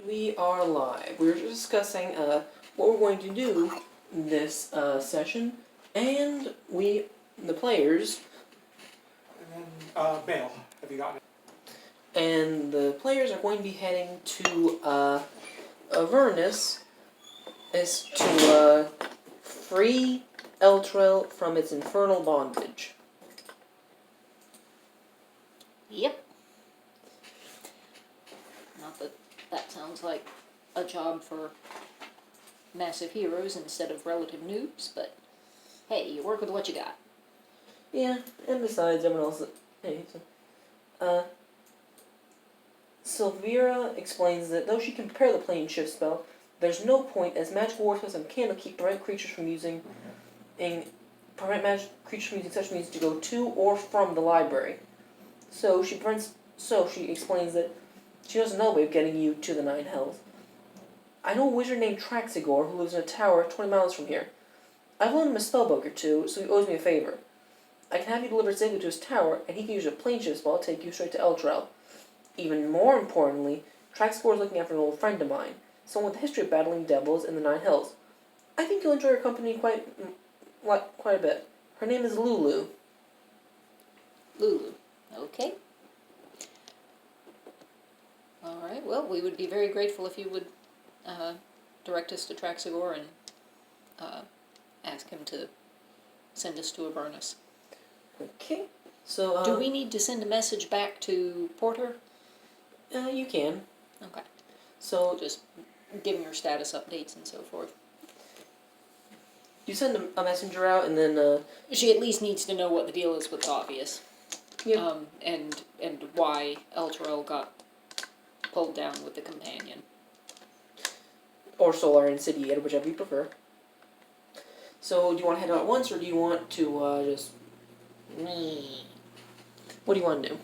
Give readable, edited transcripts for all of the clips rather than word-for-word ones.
We are live. We're discussing what we're going to do this session, and the players, And then, mail. Have you gotten it? and the players are going to be heading to Avernus is to free Eltrell from its infernal bondage. Yep. Not that that sounds like a job for massive heroes instead of relative noobs, but hey, you work with what you got. Yeah, and besides, everyone else. Hey, Sylvira explains that though she can prepare the plane shift spell, there's no point as magical warspells and candlekeep prevent creatures from using such means to go to or from the library. So she explains that she doesn't know a way of getting you to the Nine Hells. I know a wizard named Traxigor who lives in a tower 20 miles from here. I've loaned him a spellbook or two, so he owes me a favor. I can have you delivered safely to his tower, and he can use a plane shift spell to take you straight to Eltrell. Even more importantly, Traxigor is looking after an old friend of mine, someone with a history of battling devils in the Nine Hells. I think you'll enjoy her company quite a bit. Her name is Lulu. Lulu. Okay. Alright, well, we would be very grateful if you would direct us to Traxigor and ask him to send us to Avernus. Okay. So, do we need to send a message back to Porter? You can. Okay. So, just give him your status updates and so forth. You send a messenger out, and then she at least needs to know what the deal is with Obvious. Yeah. And why Elturel got pulled down with the companion. Or Solar Insidiator, whichever you prefer. So, do you want to head out at once, or do you want to just... What do you want to do?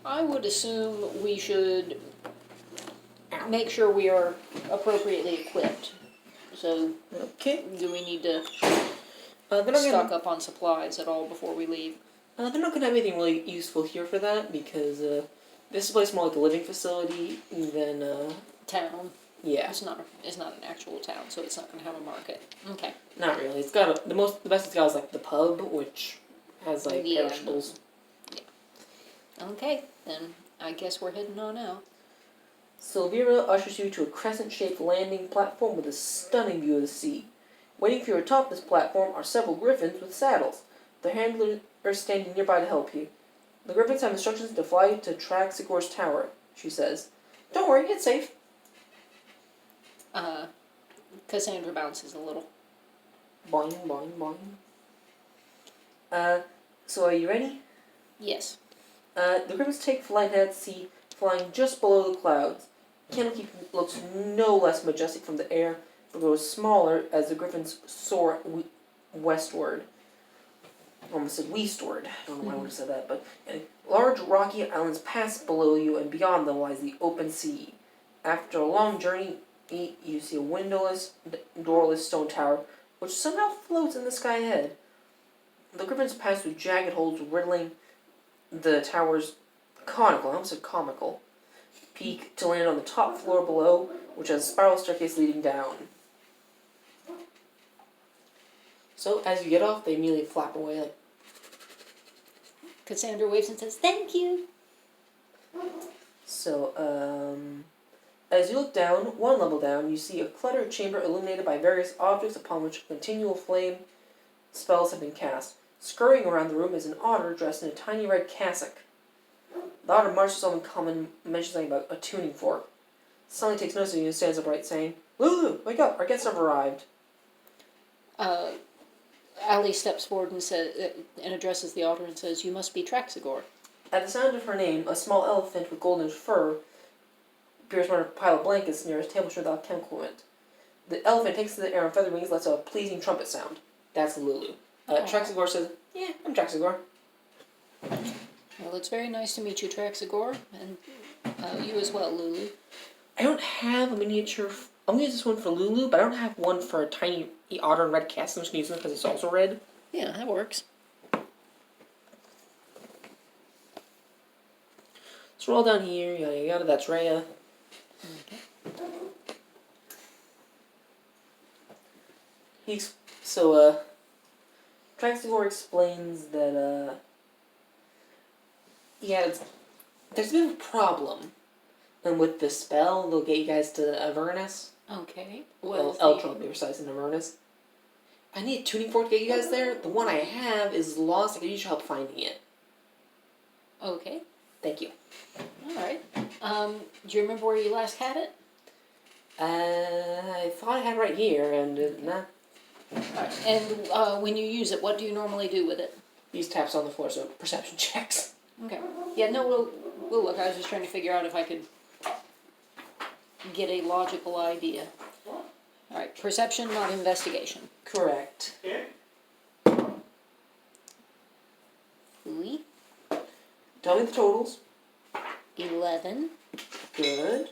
I would assume we should make sure we are appropriately equipped. So, okay. Do we need to stock up on supplies at all before we leave? They're not going to have anything really useful here for that, because this place is more like a living facility than town. Yeah. It's not an actual town, so it's not going to have a market. Okay. Not really. It's got the best it's got is like the pub, which has like perishables. Yeah. Okay, then I guess we're heading on out. Sylvira ushers you to a crescent-shaped landing platform with a stunning view of the sea. Waiting for you atop this platform are several griffins with saddles. Their handlers are standing nearby to help you. The griffins have instructions to fly you to Traxigor's tower, she says. Don't worry, it's safe. Cassandra bounces a little. Boing, boing, boing. So are you ready? Yes. The griffins take flight at sea, flying just below the clouds. Candlekeep looks no less majestic from the air, but grows smaller as the griffins soar westward. Almost said westward. I don't know why I would have said that, but large rocky islands pass below you, and beyond them lies the open sea. After a long journey, you see a windowless, doorless stone tower, which somehow floats in the sky ahead. The griffins pass through jagged holes riddling the tower's comical peak to land on the top floor below, which has a spiral staircase leading down. So, as you get off, they immediately flap away like... Cassandra waves and says, "Thank you!" So, as you look down, one level down, you see a cluttered chamber illuminated by various objects upon which continual flame spells have been cast. Scurrying around the room is an otter dressed in a tiny red cassock. The otter marches on and mentions something about a tuning fork. Suddenly takes notice of you and stands upright, saying, "Lulu, wake up, our guests have arrived." Allie steps forward and addresses the otter and says, "You must be Traxigor." At the sound of her name, a small elephant with golden fur appears on a pile of blankets near a table without chemical vent. The elephant takes to the air on feather wings, lets out a pleasing trumpet sound. That's Lulu. Traxigor says, "Yeah, I'm Traxigor." Well, it's very nice to meet you, Traxigor, and you as well, Lulu. I don't have a miniature... I'm going to use this one for Lulu, but I don't have one for a tiny otter in red cassock. I'm just going to use it because it's also red. Yeah, that works. So we're all down here, yada yada, that's Rhea. Okay. Traxigor explains that, yeah, there's a bit of a problem. And with the spell, they'll get you guys to Avernus. Okay. Well, Eltron, to be precise, in Avernus. I need a tuning fork to get you guys there. The one I have is lost. I could use your help finding it. Okay. Thank you. Alright. Do you remember where you last had it? I thought I had it right here, and nah. Alright. And when you use it, what do you normally do with it? Use taps on the floor, so perception checks. Okay. Yeah, no, we'll look. I was just trying to figure out if I could get a logical idea. Alright, perception, not investigation. Correct. Okay. Ooey. Tell me the totals. 11. Good.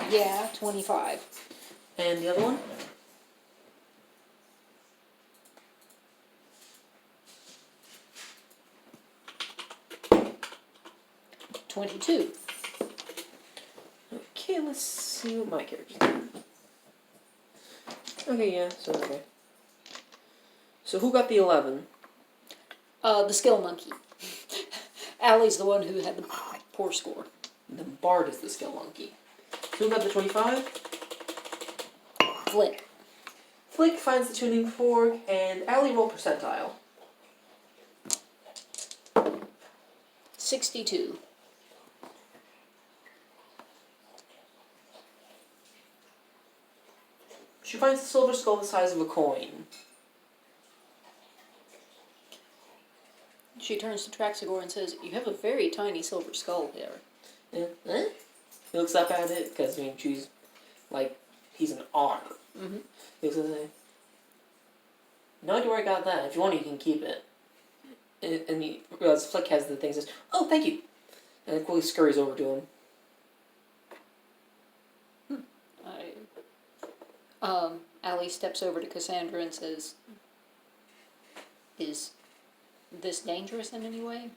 Yeah, 25. And the other one? $22. Okay, let's see what my character's doing. Okay, yeah, so okay. So who got the 11? The skill monkey. Allie's the one who had the poor score. The bard is the skill monkey. So who got the 25? Flick. Flick finds the tuning fork, and Allie roll percentile. 62. She finds the silver skull the size of a coin. She turns to Traxigor and says, "You have a very tiny silver skull here." Eh? He looks up at it, because, I mean, she's, like, he's an R. Mm-hmm. He looks at it, no idea where I got that. If you want, you can keep it. And he realizes Flick has the thing, says, "Oh, thank you." And then quickly scurries over to him. Allie steps over to Cassandra and says, "Is this dangerous in any way?"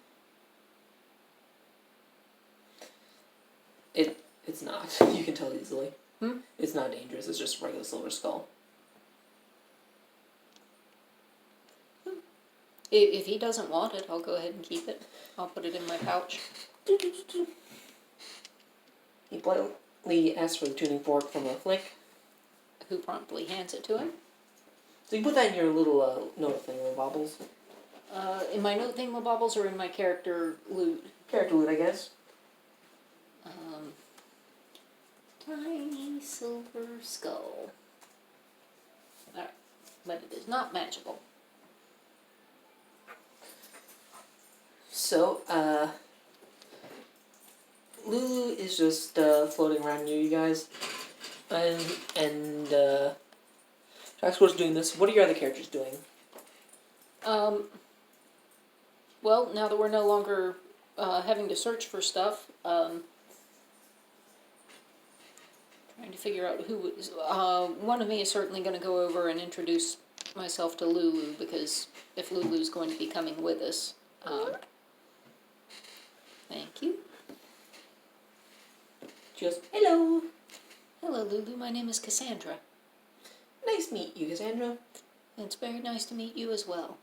It's not. You can tell easily. It's not dangerous. It's just a regular silver skull. If he doesn't want it, I'll go ahead and keep it. I'll put it in my pouch. He politely asks for the tuning fork from a Flick. Who promptly hands it to him. So you put that in your little note thing, little bobbles. In my note thingamabobbles or in my character loot? Character loot, I guess. Tiny silver skull. Alright, but it is not magical. So, Lulu is just floating around near you guys. And Traxigor's doing this. What are your other characters doing? Well, now that we're no longer having to search for stuff, trying to figure out who was. One of me is certainly going to go over and introduce myself to Lulu, because if Lulu's going to be coming with us. Thank you. Just, hello. Hello, Lulu. My name is Cassandra. Nice to meet you, Cassandra. It's very nice to meet you as well.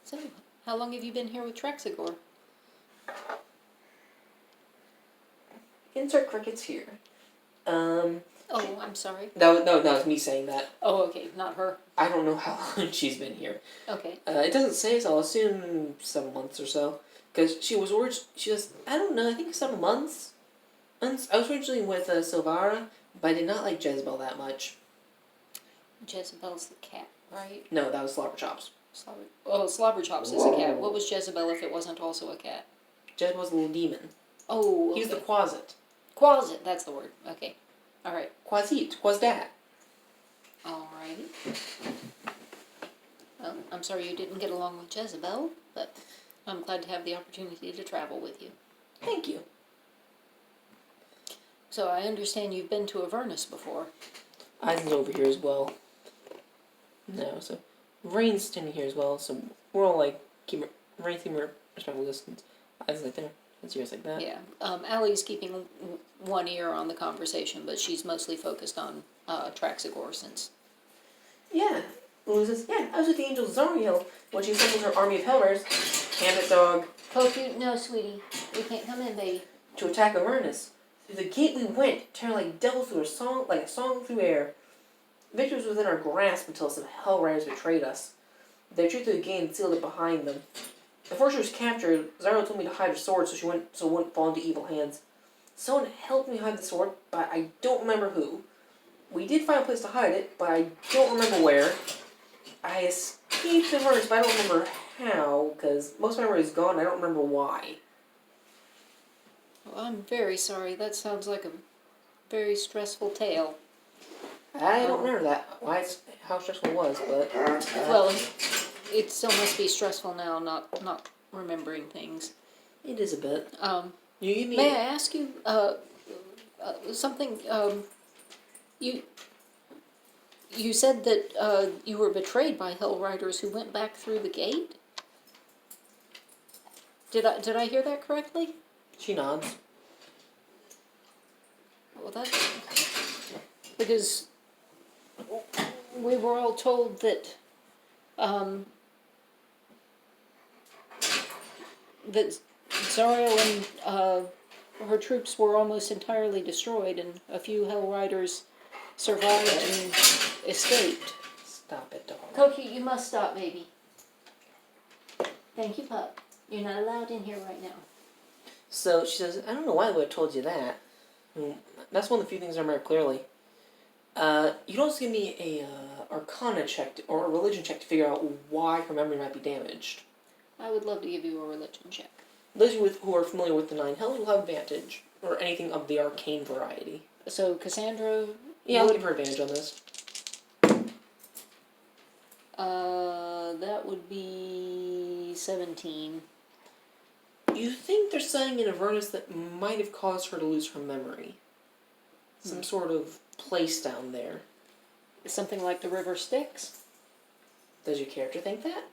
So, how long have you been here with Traxigor? Insert crickets here. Oh, I'm sorry. No, it's me saying that. Oh, okay, not her. I don't know how long she's been here. Okay. It doesn't say, so I'll assume 7 months or so. Because she was worried, she was, I don't know, I think 7 months. And I was originally with Silvara, but I did not like Jezebel that much. Jezebel's the cat, right? No, that was Slobber Chops. Slobberchops is a cat. What was Jezebel if it wasn't also a cat? Jezebel's a little demon. Oh, okay. He was the Quasit. Quasit, that's the word. Okay. Alright. Quasit, Quasdat. Alrighty. Well, I'm sorry you didn't get along with Jezebel, but I'm glad to have the opportunity to travel with you. Thank you. So I understand you've been to Avernus before. Eisen's over here as well. No, so Rain's standing here as well, so we're all like, Rain's keeping a respectful distance. I was like there. It's yours like that. Yeah. Allie's keeping one ear on the conversation, but she's mostly focused on Traxigor since. Yeah. Lulu says, yeah, I was with the angel Zariel when she assembled her army of Hellraisers, Hamlet Dog, Koku, no, sweetie. We can't come in, baby. to attack Avernus. Through the gate we went, tearing like devils through like a song through air. Victory was within our grasp until some Hellraisers betrayed us. They retreated through the gate and sealed it behind them. Before she was captured, Zariel told me to hide her sword so it wouldn't fall into evil hands. Someone helped me hide the sword, but I don't remember who. We did find a place to hide it, but I don't remember where. I escaped Avernus, but I don't remember how, because most of my memory is gone, I don't remember why. Well, I'm very sorry. That sounds like a very stressful tale. I don't remember that, how stressful it was, but... Well, it still must be stressful now, not remembering things. It is a bit. You give me... May I ask you something? You said that you were betrayed by Hellriders who went back through the gate? Did I hear that correctly? She nods. Well, that's because we were all told that that Zariel and her troops were almost entirely destroyed, and a few Hellriders survived and escaped. Stop it, dog. Koki, you must stop, baby. Thank you, pup. You're not allowed in here right now. So she says, I don't know why I would have told you that. That's one of the few things I remember clearly. You don't give me a Arcana check or a religion check to figure out why her memory might be damaged. I would love to give you a religion check. Those of you who are familiar with the Nine Hells will have advantage, or anything of the arcane variety. So Cassandra. Yeah, I'll give her advantage on this. That would be 17. You think there's something in Avernus that might have caused her to lose her memory? Some sort of place down there. Something like the river Styx? Does your character think that?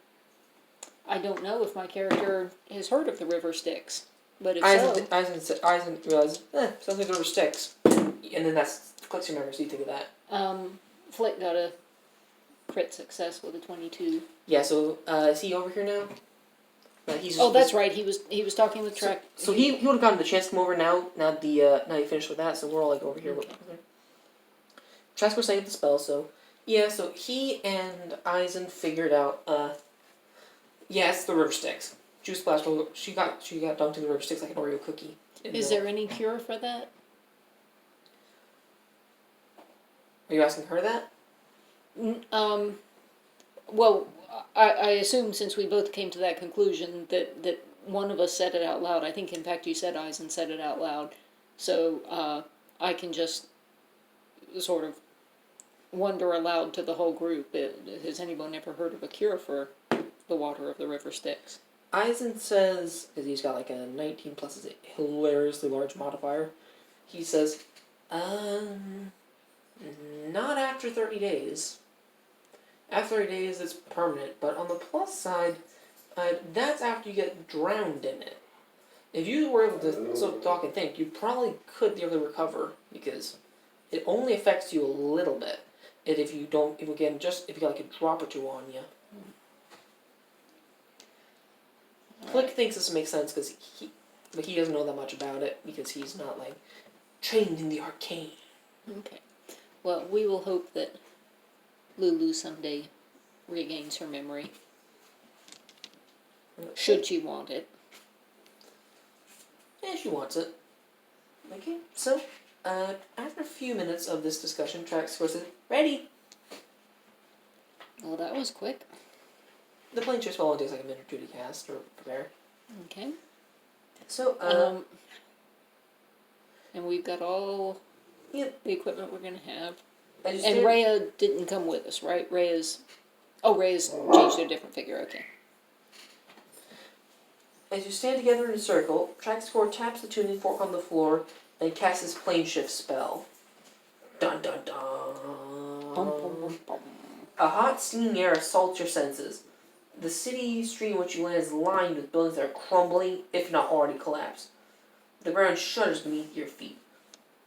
I don't know if my character has heard of the river Styx, but if Eisen realizes, sounds like the river Styx. And then that's clicks your memory, so you think of that. Flick got a crit success with a 22. Yeah, so is he over here now? That's right. He was talking with Track. So he would have gotten the chance to come over now. Now you finished with that, so we're all like over here. Okay. Trask's saying the spell, so yeah. So he and Eisen figured out. Yes, the river Styx. Juice Splash. She got dunked in the river Styx like an Oreo cookie. Is there any cure for that? Are you asking her that? Well, I assume since we both came to that conclusion that one of us said it out loud. I think, in fact, you said Eisen said it out loud. So I can just sort of wonder aloud to the whole group, has anyone ever heard of a cure for the water of the river Styx? Eisen says, because he's got like a 19 plus is a hilariously large modifier, he says, not after 30 days. After 30 days, it's permanent, but on the plus side, that's after you get drowned in it. If you were able to talk and think, you probably could nearly recover, because it only affects you a little bit. And if you get like a drop or two on you. Flick thinks this makes sense because he doesn't know that much about it because he's not like trained in the arcane. Okay. Well, we will hope that Lulu someday regains her memory. Should she want it. Yeah, she wants it. Okay, so, after a few minutes of this discussion, Trax says, ready! Well, that was quick. The plane chase only takes like a minute or two to cast or prepare. Okay. So, and we've got all the equipment we're going to have. And Rhea didn't come with us, right? Rhea's changed to a different figure, okay. As you stand together in a circle, Traxcore taps the tuning fork on the floor and casts his plane shift spell. Dun dun dun. Bum, bum, bum, bum. A hot, steaming air assaults your senses. The city street in which you land is lined with buildings that are crumbling, if not already collapsed. The ground shudders beneath your feet.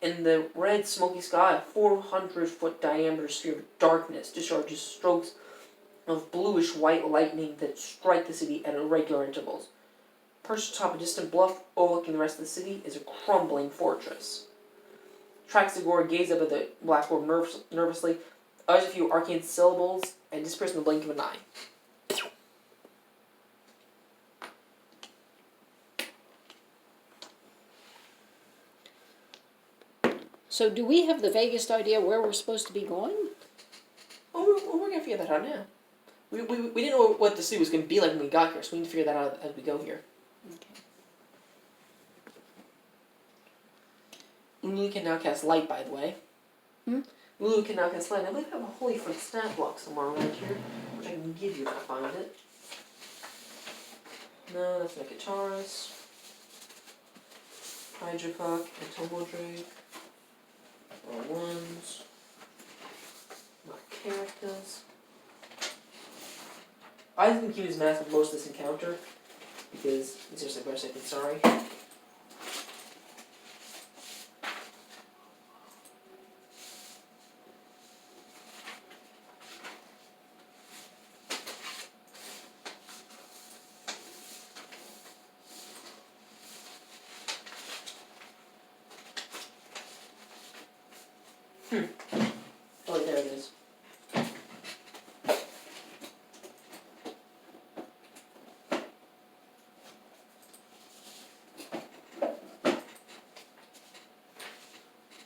In the red, smoky sky, a 400-foot diameter sphere of darkness discharges strokes of bluish-white lightning that strike the city at irregular intervals. Perched atop a distant bluff overlooking the rest of the city is a crumbling fortress. Traxagora gazed up at the black orb nervously, utters a few arcane syllables, and disappears in the blink of an eye. So do we have the vaguest idea where we're supposed to be going? Oh, we're gonna figure that out now. We didn't know what the city was gonna be like when we got here, so we need to figure that out as we go here. Okay. Lulu can now cast light, by the way. Lulu can now cast light. I believe I have a holy flint stat block somewhere around here, which I can give you if I find it. No, that's not Guitarist. Hydropuck and Tumble Drake. Or ones. My characters. I've been keeping his mask with most of this encounter because it's just like better safe than sorry. Oh, there it is.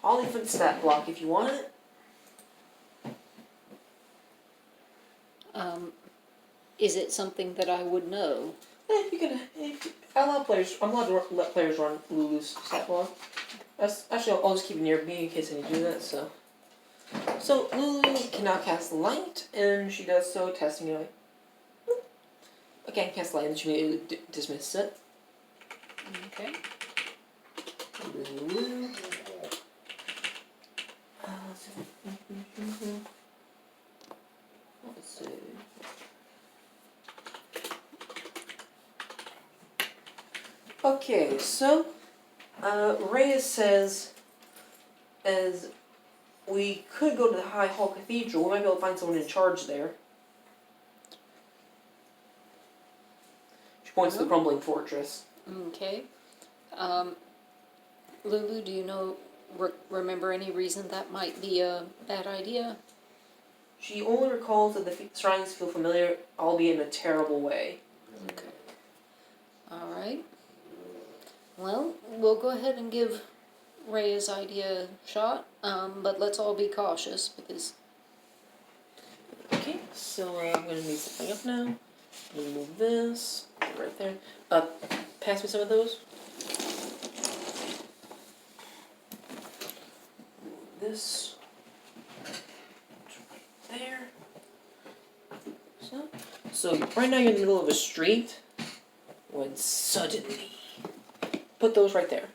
Holly for the stat block if you want it. Is it something that I would know? You can. I'm allowed to let players run Lulu's stat block. Actually, I'll just keep it near me in case I need to do that. So Lulu can now cast light, and she does so, testing it. I can't cast light, and she may dismiss it. Okay. Lulu. Let's see. Okay, so Reyes says, as we could go to the High Hall Cathedral, we might be able to find someone in charge there. She points to the crumbling fortress. Okay. Lulu, do you know, remember any reason that might be a bad idea? She only recalls that the shrines feel familiar, albeit in a terrible way. Okay. All right. Well, we'll go ahead and give Rhea's idea a shot, but let's all be cautious because... Okay, so I'm going to need something up now. I'm going to move this right there. Pass me some of those. This right there. So right now you're in the middle of a street when suddenly put those right there.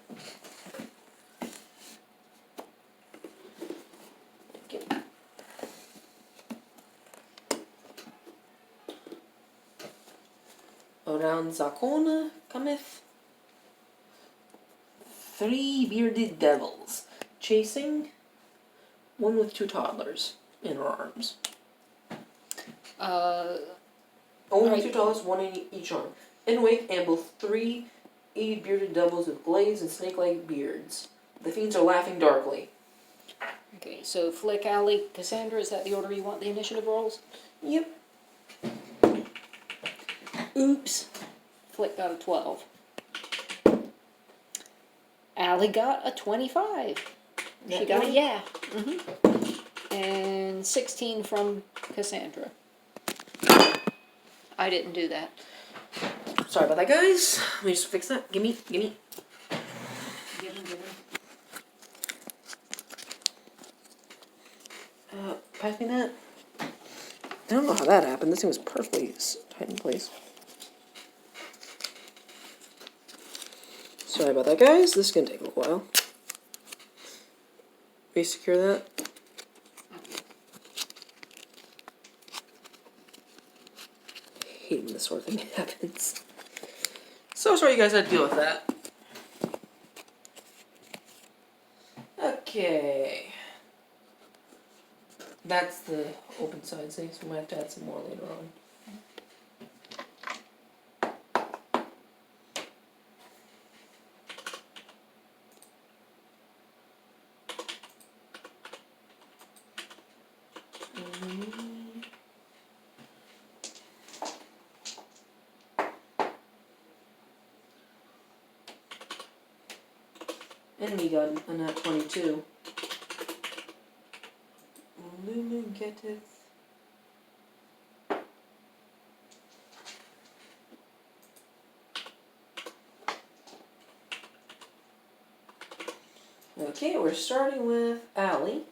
Around the corner cometh 3 bearded devils, chasing one with 2 toddlers in her arms. Only with 2 toddlers, 1 in each arm. In wake amble 3 bearded devils with blades and snake-like beards. The fiends are laughing darkly. Okay, so Flick, Alley, Cassandra, is that the order you want the initiative rolls? Yep. Oops. Flick got a 12. Allie got a 25. She got a yeah. And 16 from Cassandra. I didn't do that. Sorry about that, guys. Let me just fix that. Gimme. Give him. Pass me that. I don't know how that happened. This thing was perfectly tight in place. Sorry about that, guys. This is going to take a little while. Resecure that. hate when this sort of thing happens. So sorry you guys had to deal with that. Okay. That's the open side thing, so we might have to add some more later on. And we got a nat 22. Lulu getteth. Okay, we're starting with Allie.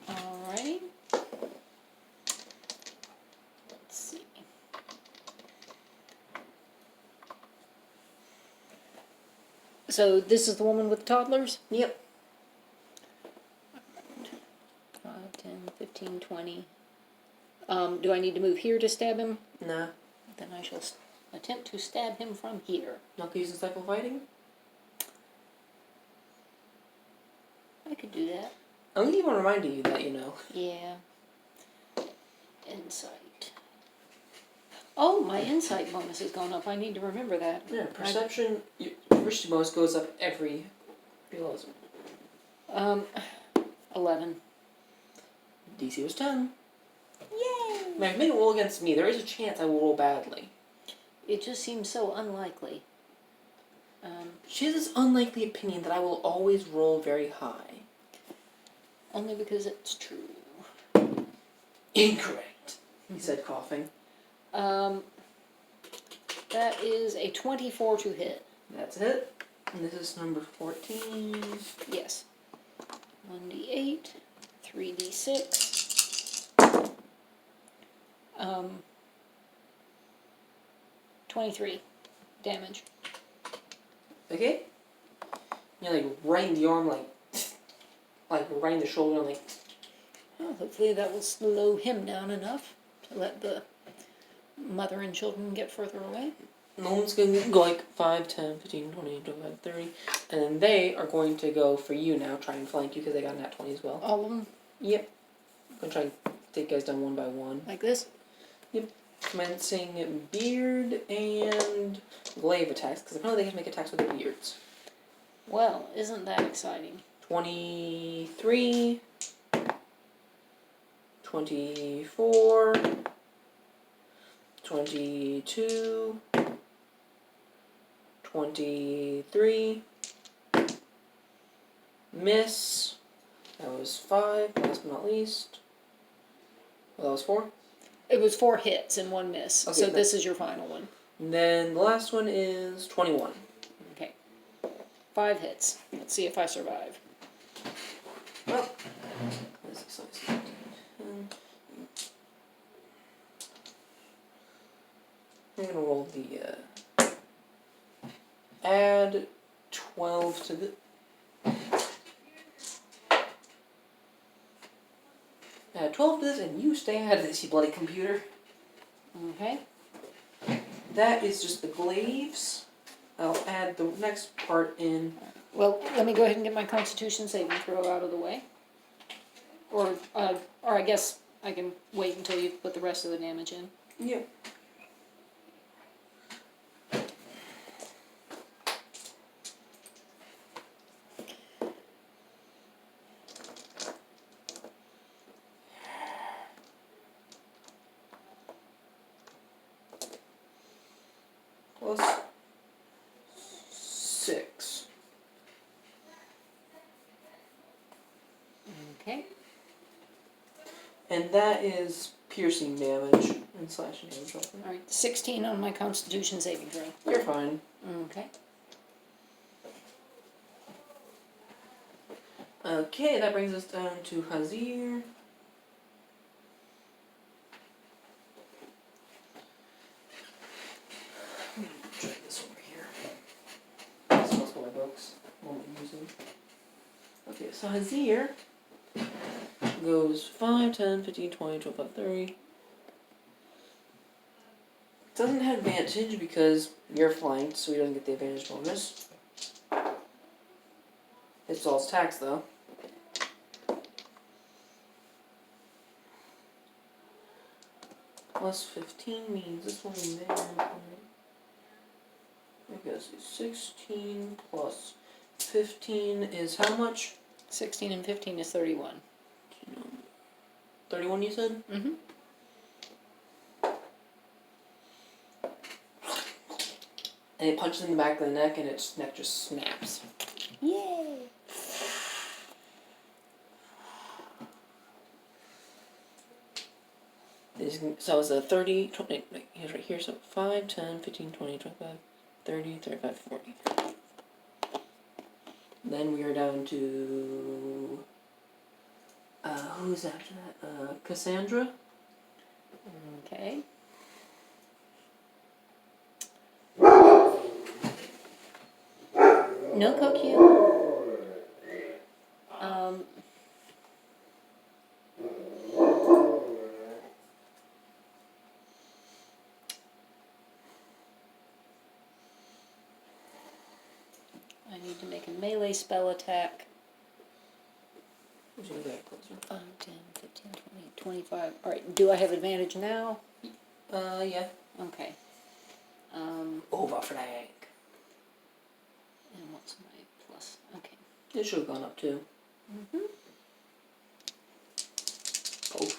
Alrighty. Let's see. So this is the woman with toddlers? Yep. 5, 10, 15, 20. Do I need to move here to stab him? Nah. Then I shall attempt to stab him from here. Not using cycle fighting? I could do that. I'm gonna keep on reminding you that, you know. Yeah. Insight. Oh, my insight bonus has gone up. I need to remember that. Yeah, perception, your first bonus goes up every realism. 11. DC was 10. Yay! Now, make a roll against me. There is a chance I will roll badly. It just seems so unlikely. She has this unlikely opinion that I will always roll very high. Only because it's true. Incorrect, he said, coughing. That is a 24 to hit. That's it. And this is number 14. Yes. 1d8, 3d6. 23 damage. Okay? You're like right in the arm, like right in the shoulder, like. Well, hopefully that will slow him down enough to let the mother and children get further away. No one's going to go like 5, 10, 15, 20, 25, 30. And then they are going to go for you now, try and flank you because they got a nat 20 as well. All of them? Yep. I'm going to try and take you guys down one by one. Like this? Yep. Commencing beard and glaive attacks, because apparently they can make attacks with their beards. Well, isn't that exciting? 23, 24, 22, 23, miss, that was 5, last but not least, well, that was 4. It was 4 hits and 1 miss, Okay, so this is your final one. And then the last one is 21. Okay. 5 hits. Let's see if I survive. Well, this is size 15. I'm gonna roll the add 12 to the add 12 to this, and you stay out of this, you bloody computer. Okay. That is just the glaives. I'll add the next part in. Well, let me go ahead and get my Constitution saving throw out of the way. Or I guess I can wait until you put the rest of the damage in. Yeah. Plus 6. Okay. And that is piercing damage and slashing damage. Alright, 16 on my Constitution saving throw. You're fine. Okay. Okay, that brings us down to Hazir. Try this over here. This is also my books. What I'm using. Okay, so Hazir goes 5, 10, 15, 20, 25, 30. Doesn't have advantage because you're flanked, so he doesn't get the advantage bonus. It's all attacks though. Plus 15 means this one there. I guess 16 plus 15 is how much? 16 and 15 is 31. 31 you said? Mm-hmm. And it punches in the back of the neck and its neck just snaps. Yay! So it's a 30, 20, here's right here, so 5, 10, 15, 20, 25, 30, 35, 40. Then we are down to, who's after that? Cassandra? Okay. No Kokyu. I need to make a melee spell attack. Which is that closer? 5, 10, 15, 20, 25. Alright, do I have advantage now? Yeah. Okay. Overflank. And what's my plus? Okay. It should have gone up too. Mm-hmm. Both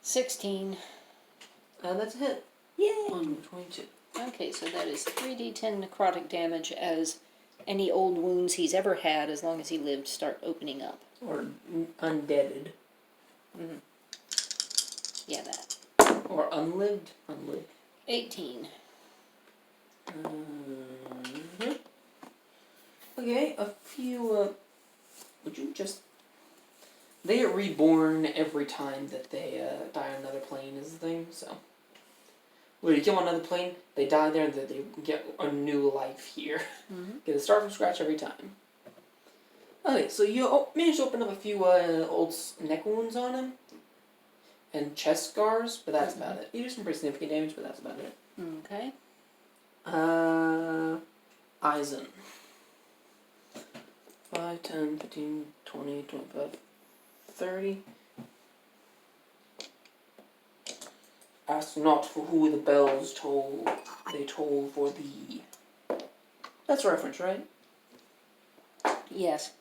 16. that's a hit. Yay! On 22. Okay, so that is 3d10 necrotic damage as any old wounds he's ever had, as long as he lived, start opening up. Or undeaded. Mm-hmm. Yeah, that. Or unlived. Unlived. 18. Okay, a few, would you just... They get reborn every time that they die on another plane is the thing, so... When you kill on another plane, they die there and they get a new life here. Mm-hmm. Get a start from scratch every time. Okay, so you managed to open up a few old neck wounds on him. And chest scars, but that's about it. You do some pretty significant damage, but that's about it. Okay. Eisen. 5, 10, 15, 20, 25, 30. Ask not for who the bells toll, they toll for thee. That's a reference, right? Yes.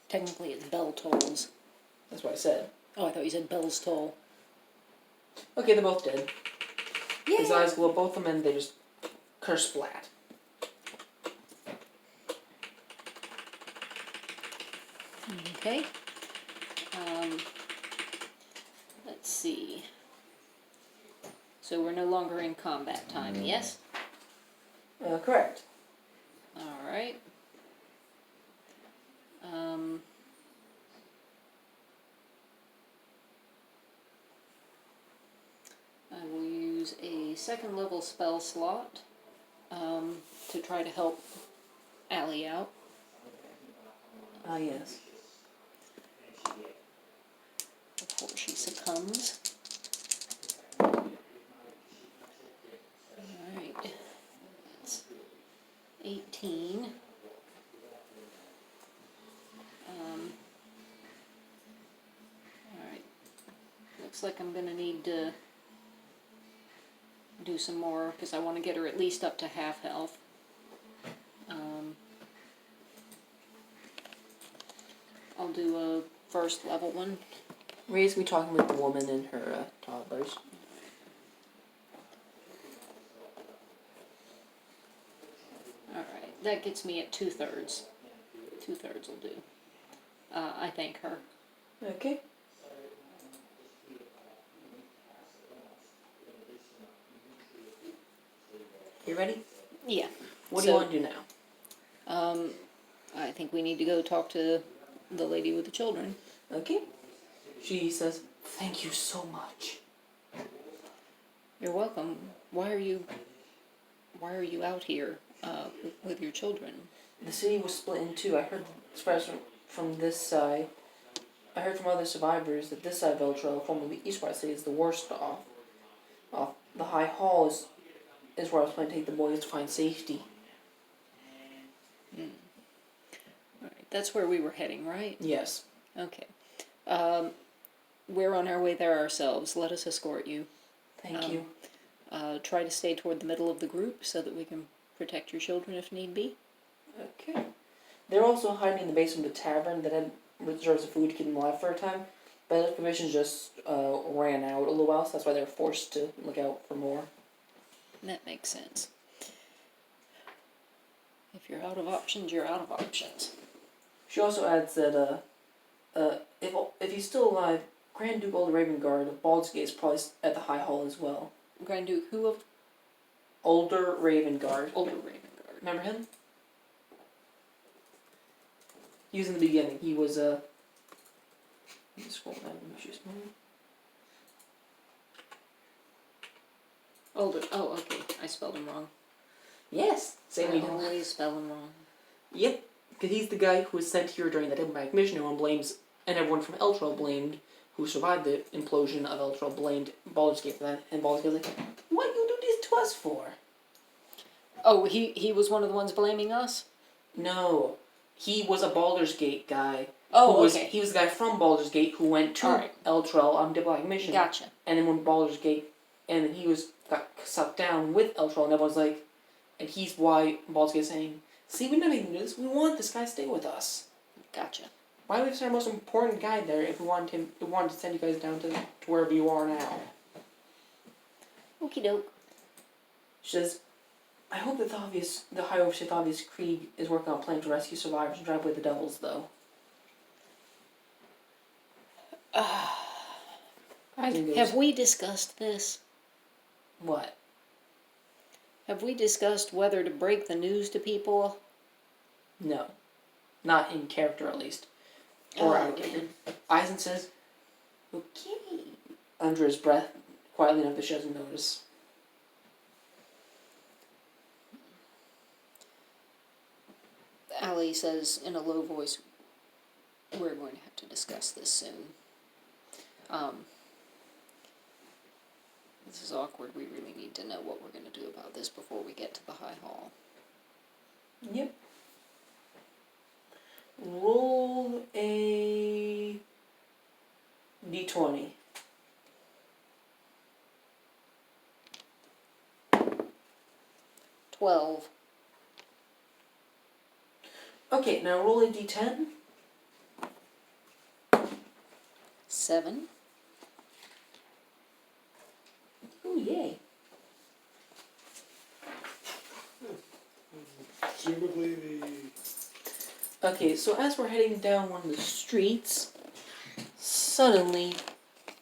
Technically it's bell tolls. That's what I said. Oh, I thought you said bells toll. Okay, they're both dead. Yay! His eyes glow, both of them, and they just curse flat. Okay. Let's see. So we're no longer in combat time, yes? Correct. Alright. I will use a second level spell slot to try to help Allie out. Yes. Before she succumbs. Alright. That's 18. Alright. Looks like I'm gonna need to do some more because I want to get her at least up to half health. I'll do a first level one. Ray's gonna be talking with the woman and her toddlers. Alright, that gets me at 2/3. 2/3 will do. I thank her. Okay. You ready? Yeah. What do you want to do now? I think we need to go talk to the lady with the children. Okay. She says, "Thank you so much." You're welcome. Why are you out here with your children? The city was split in two. I heard express from this side I heard from other survivors that this side of Eltrell, formerly the Eastward City, is the worst off. The High Hall is where I was planning to take the boys to find safety. Alright, that's where we were heading, right? Yes. Okay. We're on our way there ourselves. Let us escort you. Thank you. Try to stay toward the middle of the group so that we can protect your children if need be. Okay. They're also hiding in the basement of the tavern that had reserves of food to keep them alive for a time, but the provisions just ran out a little while, so that's why they were forced to look out for more. That makes sense. If you're out of options, you're out of options. She also adds that if he's still alive, Grand Duke Old Ravengard of Baldur's Gate is probably at the High Hall as well. Grand Duke who of? Older Ravengard. Older Ravengard. Remember him? He was in the beginning. He was let me scroll down. Let me choose one. Older. Oh, okay. I spelled him wrong. Yes. Same we I always spell him wrong. Yep. Because he's the guy who was sent here during that diplomatic mission. Everyone blames, and everyone from Eltrell blamed, who survived the implosion of Eltrell, blamed Baldur's Gate for that. And Baldur's Gate was like, "What you do this to us for?" Oh, he was one of the ones blaming us? No. He was a Baldur's Gate guy. Oh, okay. okay. He was the guy from Baldur's Gate who went to Alright. Eltrell on a diplomatic mission. Gotcha. And then when Baldur's Gate, and then he got sucked down with Eltrell, and everyone's like, and he's why Baldur's Gate is saying, "See, we never even do this. We want this guy to stay with us. Gotcha. Why would we send our most important guy there if we wanted to send you guys down to wherever you are now?" Okie doke. She says, "I hope that the High Overseer Thavius Krieg is working on a plan to rescue survivors and drive away the devils, though." Have we discussed this? What? Have we discussed whether to break the news to people? No. Not in character, at least. Or out of Okay. character. Eisen says, "Okay," under his breath, quietly enough that she doesn't notice. Allie says in a low voice, "We're going to have to discuss this soon. This is awkward. We really need to know what we're going to do about this before we get to the High Hall." Yep. Roll a d20. "12. Okay, now roll a d10. 7. Oh, yay. Presumably the... Okay, so as we're heading down one of the streets, suddenly